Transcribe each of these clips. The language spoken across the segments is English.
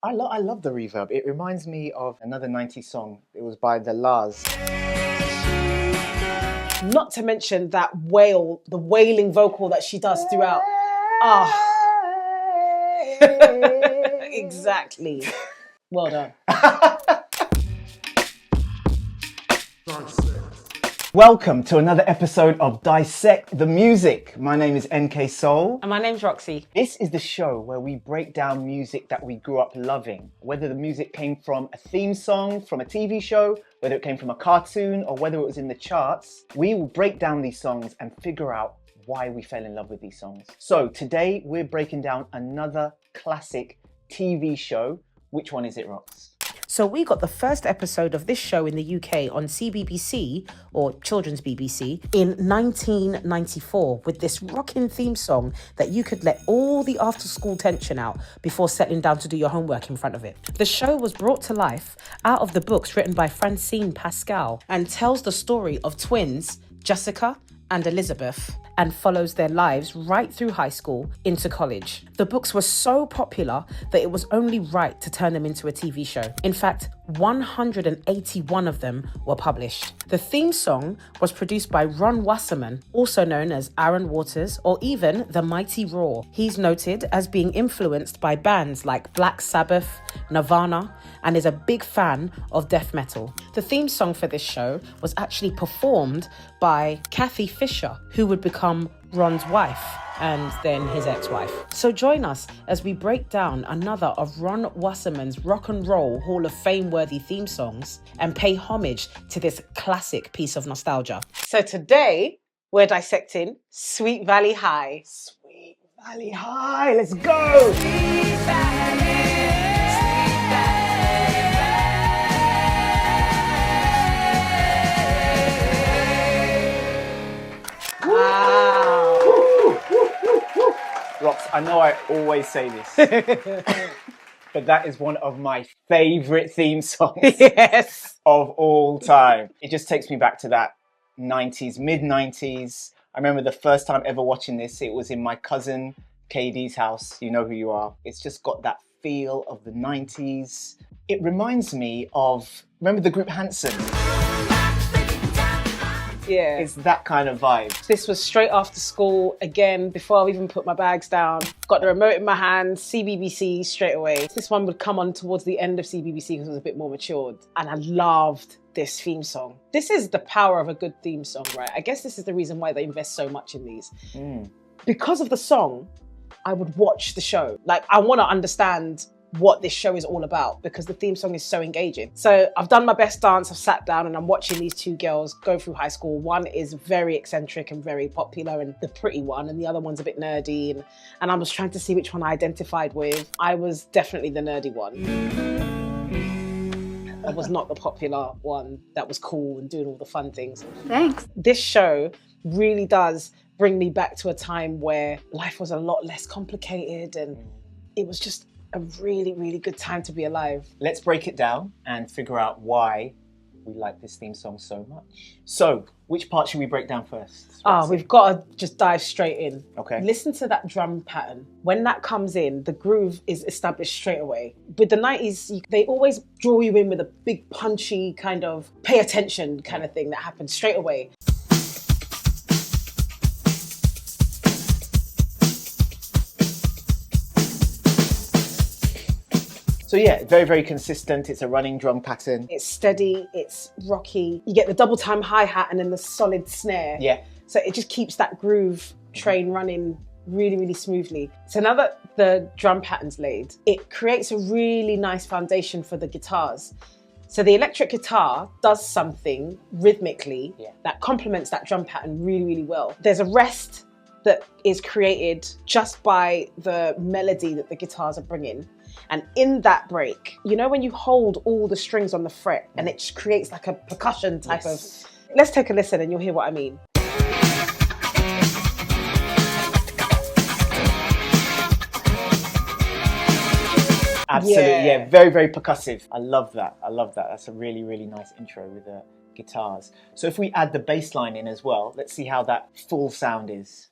I love the reverb. It reminds me of another 90s song. It was by the Lars. Not to mention that wail, the wailing vocal that she does throughout. Exactly. Well done. Welcome to another episode of Dissect the Music. My name is NK Soul. And my name's Roxy. This is the show where we break down music that we grew up loving. Whether the music came from a theme song, from a TV show, whether it came from a cartoon, or whether it was in the charts, we will break down these songs and figure out why we fell in love with these songs. So today we're breaking down another classic TV show. Which one is it, Rox? So we got the first episode of this show in the UK on CBBC, or Children's BBC, in 1994 with this rocking theme song that you could let all the after-school tension out before settling down to do your homework in front of it. The show was brought to life out of the books written by Francine Pascal and tells the story of twins, Jessica and Elizabeth, and follows their lives right through high school into college. The books were so popular that it was only right to turn them into a TV show. In fact, 181 of them were published. The theme song was produced by Ron Wasserman, also known as Aaron Waters or even The Mighty Roar. He's noted as being influenced by bands like Black Sabbath, Nirvana, and is a big fan of death metal. The theme song for this show was actually performed by Kathy Fisher, who would become Ron's wife and then his ex-wife. So join us as we break down another of Ron Wasserman's Rock and Roll Hall of Fame-worthy theme songs and pay homage to this classic piece of nostalgia. So today, we're dissecting Sweet Valley High. Sweet Valley High, let's go! Sweet Valley. Rox, I know I always say this, but that is one of my favourite theme songs of all time. It just takes me back to that 90s, mid-90s. I remember the first time ever watching this, it was in my cousin KD's house. You know who you are. It's just got that feel of the 90s. It reminds me of, remember the group Hanson? Yeah. It's that kind of vibe. This was straight after school, again, before I even put my bags down. Got the remote in my hand, CBBC straight away. This one would come on towards the end of CBBC because it was a bit more matured. And I loved this theme song. This is the power of a good theme song, right? I guess this is the reason why they invest so much in these. Because of the song, I would watch the show. Like, I want to understand what this show is all about because the theme song is so engaging. So I've done my best dance, I've sat down and I'm watching these two girls go through high school. One is very eccentric and very popular and the pretty one, and the other one's a bit nerdy, and I was trying to see which one I identified with. I was definitely the nerdy one. I was not the popular one that was cool and doing all the fun things. Thanks. This show really does bring me back to a time where life was a lot less complicated and it was just a really, really good time to be alive. Let's break it down and figure out why we like this theme song so much. So, which part should we break down first? We've got to just dive straight in. Okay. Listen to that drum pattern. When that comes in, the groove is established straight away. With the 90s, they always draw you in with a big punchy kind of pay attention kind of thing that happens straight away. So yeah, very, very consistent. It's a running drum pattern. It's steady, it's rocky. You get the double time hi-hat and then the solid snare. Yeah. So it just keeps that groove train running really, really smoothly. So now that the drum pattern's laid, it creates a really nice foundation for the guitars. So the electric guitar does something rhythmically that complements that drum pattern really, really well. There's a rest that is created just by the melody that the guitars are bringing. And in that break, you know when you hold all the strings on the fret and it just creates like a percussion type of... Let's take a listen and you'll hear what I mean. Absolutely, yeah, very, very percussive. I love that. That's a really, really nice intro with the guitars. So if we add the bass line in as well, let's see how that full sound is.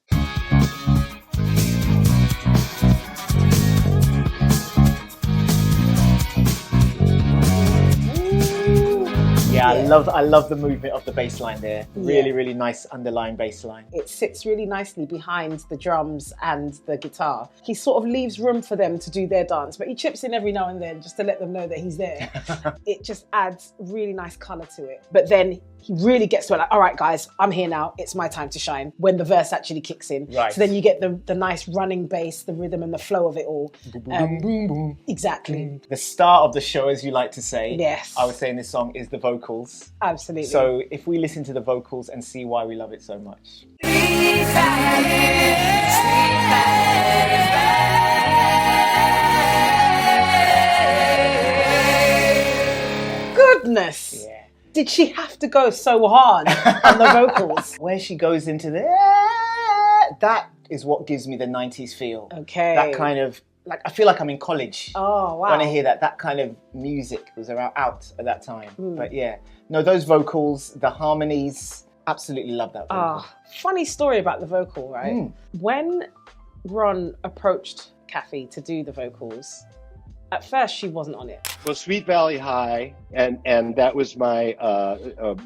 Yeah, I love the movement of the bass line there. Really, really nice underlying bass line. It sits really nicely behind the drums and the guitar. He sort of leaves room for them to do their dance, but he chips in every now and then just to let them know that he's there. It just adds really nice colour to it. But then he really gets to it, like, all right, guys, I'm here now. It's my time to shine, when the verse actually kicks in. Right. So then you get the nice running bass, the rhythm and the flow of it all. Boom, boom, boom, boom. Exactly. The star of the show, as you like to say. Yes. I would say in this song is the vocals. Absolutely. So if we listen to the vocals and see why we love it so much. Goodness. Yeah. Did she have to go so hard on the vocals? Where she goes into that is what gives me the 90s feel. Okay. That kind of, like, I feel like I'm in college. Oh, wow. When I hear that kind of music was out at that time. But yeah, no, those vocals, the harmonies, absolutely love that vocal. Funny story about the vocal, right? When Ron approached Kathy to do the vocals, at first she wasn't on it. Well, Sweet Valley High, and that was my,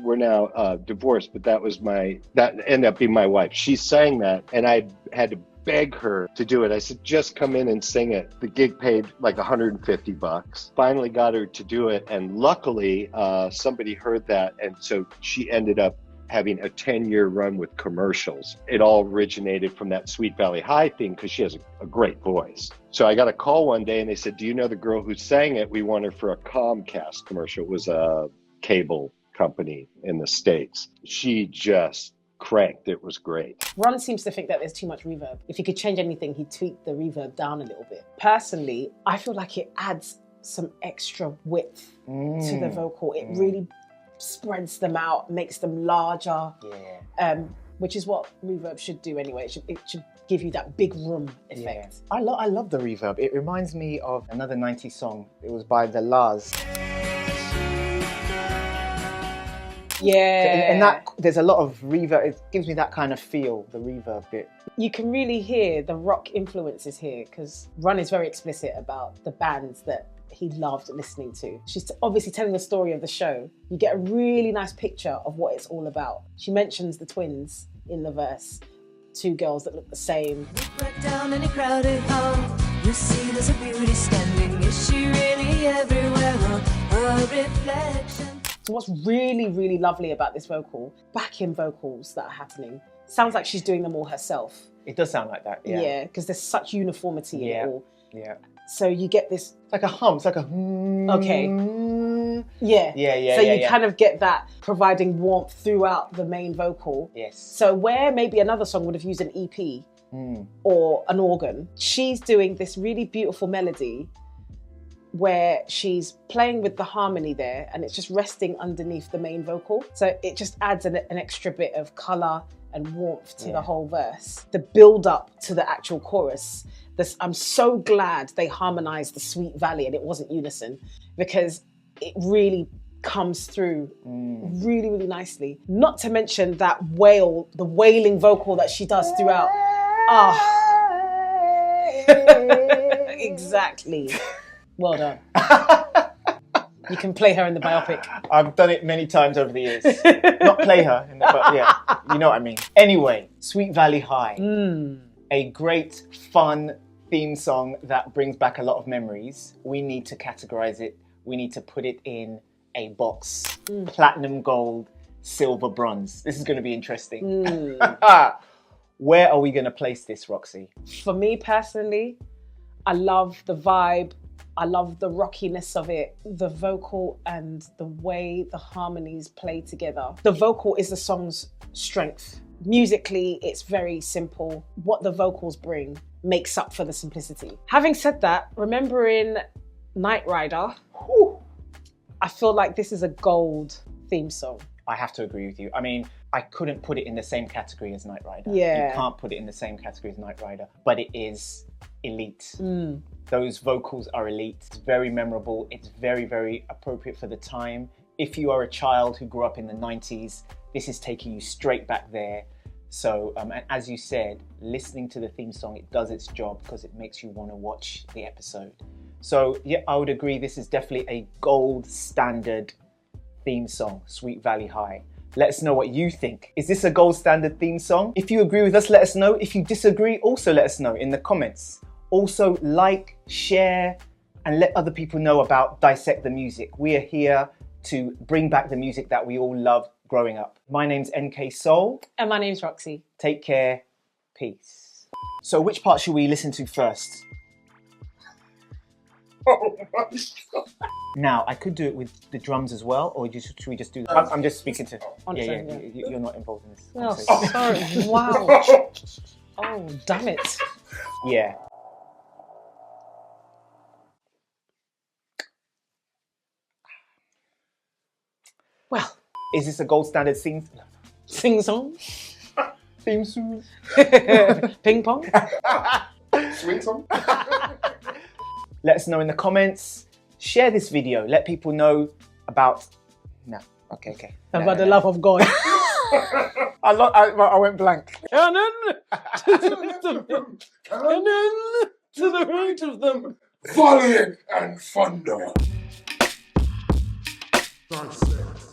we're now divorced, but that ended up being my wife. She sang that, and I had to beg her to do it. I said, just come in and sing it. The gig paid like $150. Finally got her to do it, and luckily somebody heard that, and so she ended up having a 10-year run with commercials. It all originated from that Sweet Valley High thing because she has a great voice. So I got a call one day and they said, do you know the girl who sang it? We want her for a Comcast commercial. It was a cable company in the States. She just cranked. It was great. Ron seems to think that there's too much reverb. If he could change anything, he'd tweak the reverb down a little bit. Personally, I feel like it adds some extra width to the vocal. It really spreads them out, makes them larger, which is what reverb should do anyway. It should give you that big room effect. I love the reverb. It reminds me of another 90s song. It was by the Lars. Yeah. And that, there's a lot of reverb. It gives me that kind of feel, the reverb bit. You can really hear the rock influences here because Ron is very explicit about the bands that he loved listening to. She's obviously telling the story of the show. You get a really nice picture of what it's all about. She mentions the twins in the verse, two girls that look the same. Down in a crowded hall, you see there's a beauty standing. Is she really everywhere? A reflection. So what's really, really lovely about this vocal, backing vocals that are happening, sounds like she's doing them all herself. It does sound like that, yeah. Yeah, because there's such uniformity in it all. Yeah. So you get this... It's like a hum, it's like a... Okay. Yeah. So you kind of get that providing warmth throughout the main vocal. Yes. So where maybe another song would have used an EP or an organ, she's doing this really beautiful melody where she's playing with the harmony there and it's just resting underneath the main vocal. So it just adds an extra bit of colour and warmth to the whole verse. The build up to the actual chorus. I'm so glad they harmonized the Sweet Valley and it wasn't unison because it really comes through really, really nicely. Not to mention that wail, the wailing vocal that she does throughout. Exactly. Well done. You can play her in the biopic. I've done it many times over the years. Not play her, but yeah, you know what I mean. Anyway, Sweet Valley High. A great, fun theme song that brings back a lot of memories. We need to categorize it. We need to put it in a box. Platinum, gold, silver, bronze. This is going to be interesting. Where are we going to place this, Roxy? For me personally, I love the vibe. I love the rockiness of it, the vocal and the way the harmonies play together. The vocal is the song's strength. Musically, it's very simple. What the vocals bring makes up for the simplicity. Having said that, remember in Knight Rider, I feel like this is a gold theme song. I have to agree with you. I mean, I couldn't put it in the same category as Knight Rider. Yeah. You can't put it in the same category as Knight Rider, but it is elite. Those vocals are elite. It's very memorable. It's very, very appropriate for the time. If you are a child who grew up in the 90s, this is taking you straight back there. So, and as you said, listening to the theme song, it does its job because it makes you want to watch the episode. So yeah, I would agree. This is definitely a gold standard theme song, Sweet Valley High. Let us know what you think. Is this a gold standard theme song? If you agree with us, let us know. If you disagree, also let us know in the comments. Also, like, share, and let other people know about Dissect the Music. We are here to bring back the music that we all loved growing up. My name's NK Soul. And my name's Roxy. Take care. Peace. So which part should we listen to first? Oh my God. Now, I could do it with the drums as well, or should we just do... I'm just speaking to... On its own, yeah, you're not involved in this. Oh, conversation. sorry. Wow. Oh, damn it. Yeah. Well, Is this a gold standard theme? sing song, Theme song? ping pong. Swing song? Let us know in the comments. Share this video. Let people know about... No. Okay. About the love of God. I went blank. Cannon to the left of them. Cannon to the right of them. Volleying and thunder. Dissect.